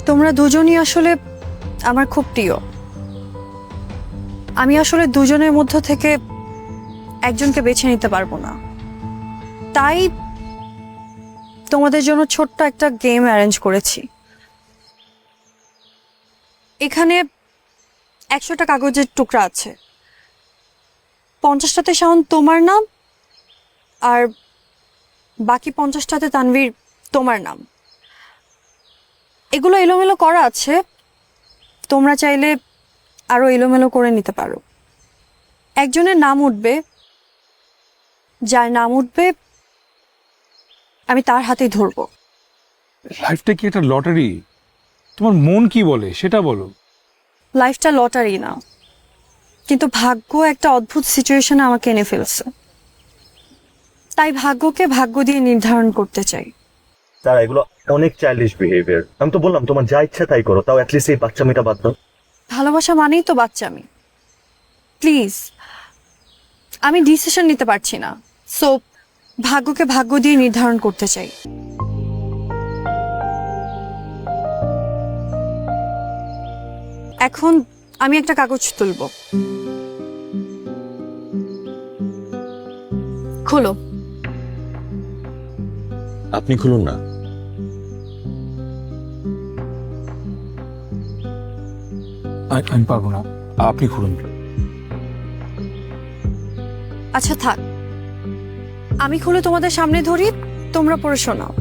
তোমরা দুজনই আসলে আমার খুব প্রিয়। আমি আসলে দুজনের মধ্য থেকে একজনকে বেছে নিতে পারবো না, তাই তোমাদের জন্য ছোট্ট একটা গেম অ্যারেঞ্জ করেছি। এখানে 100টা কাগজের টুকরা আছে, 50টাতে শাওন তোমার নাম আর বাকি 50টাতে তানভীর তোমার নাম। এগুলো এলোমেলো করা আছে, তোমরা চাইলে আরো এলোমেলো করে নিতে পারো। একজনের নাম উঠবে, যার নাম উঠবে আমি তার হাতেই ধরবো। লাইফটা কি একটা লটারি? তোমার মন কি বলে সেটা বলো। লাইফটা লটারি না, কিন্তু ভাগ্য একটা অদ্ভুত সিচুয়েশনে আমাকে এনে ফেলছে, তাই ভাগ্যকে ভাগ্য দিয়ে নির্ধারণ করতে চাই। তারা এগুলো অনেক চাইল্ডিশ বিহেভিয়ার। আমি তো বললাম তোমার যা ইচ্ছা তাই করো, তাও অ্যাটলিস্ট এই বাচ্চামিটা বাদ দাও। ভালোবাসা মানেই তো বাচ্চামি। প্লিজ, আমি ডিসিশন নিতে পারছি না, সো ভাগ্যকে ভাগ্য দিয়ে নির্ধারণ করতে চাই। এখন আমি একটা কাগজ তুলব, খোলো। আপনি খুলুন না। আমি পারবো না, আপনি খুলুন। আচ্ছা থাক, আমি খুলে তোমাদের সামনে ধরি, তোমরা পড়ে শোনাও।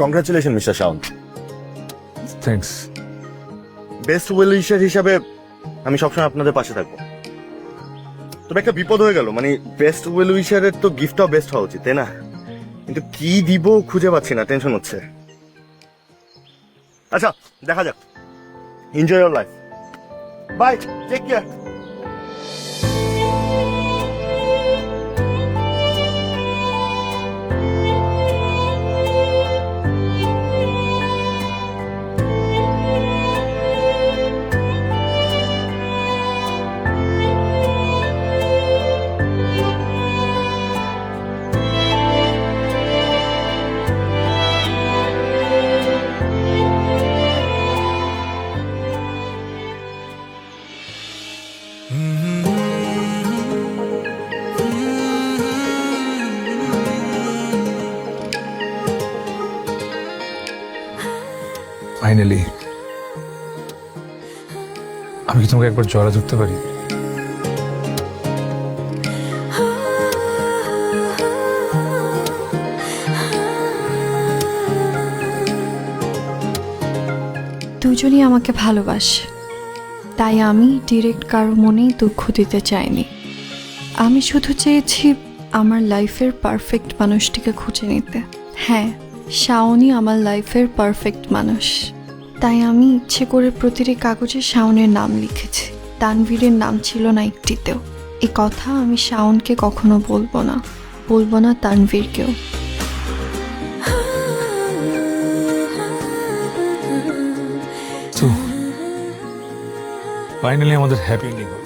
Congratulation mister Shaon. Thanks. Best well উইশার হিসাবে আমি সবসময় আপনাদের পাশে থাকবো। তবে একটা বিপদ হয়ে গেল, মানে বেস্ট ওয়েল উইশারের তো গিফটটাও বেস্ট হওয়া উচিত, তাই না? কিন্তু কি দিব খুঁজে পাচ্ছি না, টেনশন হচ্ছে। আচ্ছা দেখা যাক। Enjoy your life, bye, take care. Finally আমি কি তোমাকে একবার জড়া ধরতে পারি? দুজনই আমাকে ভালোবাসে, তাই আমি ডিরেক্ট কারো মনেই দুঃখ দিতে চাইনি। আমি শুধু চেয়েছি আমার লাইফের পারফেক্ট মানুষটিকে খুঁজে নিতে। হ্যাঁ, শাওনই আমার লাইফের পারফেক্ট মানুষ, তাই আমি ইচ্ছে করে প্রতিটি কাগজে শাওনের নাম লিখেছি। তানভীরের নাম ছিল না একটিতেও। এ কথা আমি শাওনকে কখনো বলবো না তানভীরকেও। তো ফাইনালি আমাদের হ্যাপি এন্ডিং হলো।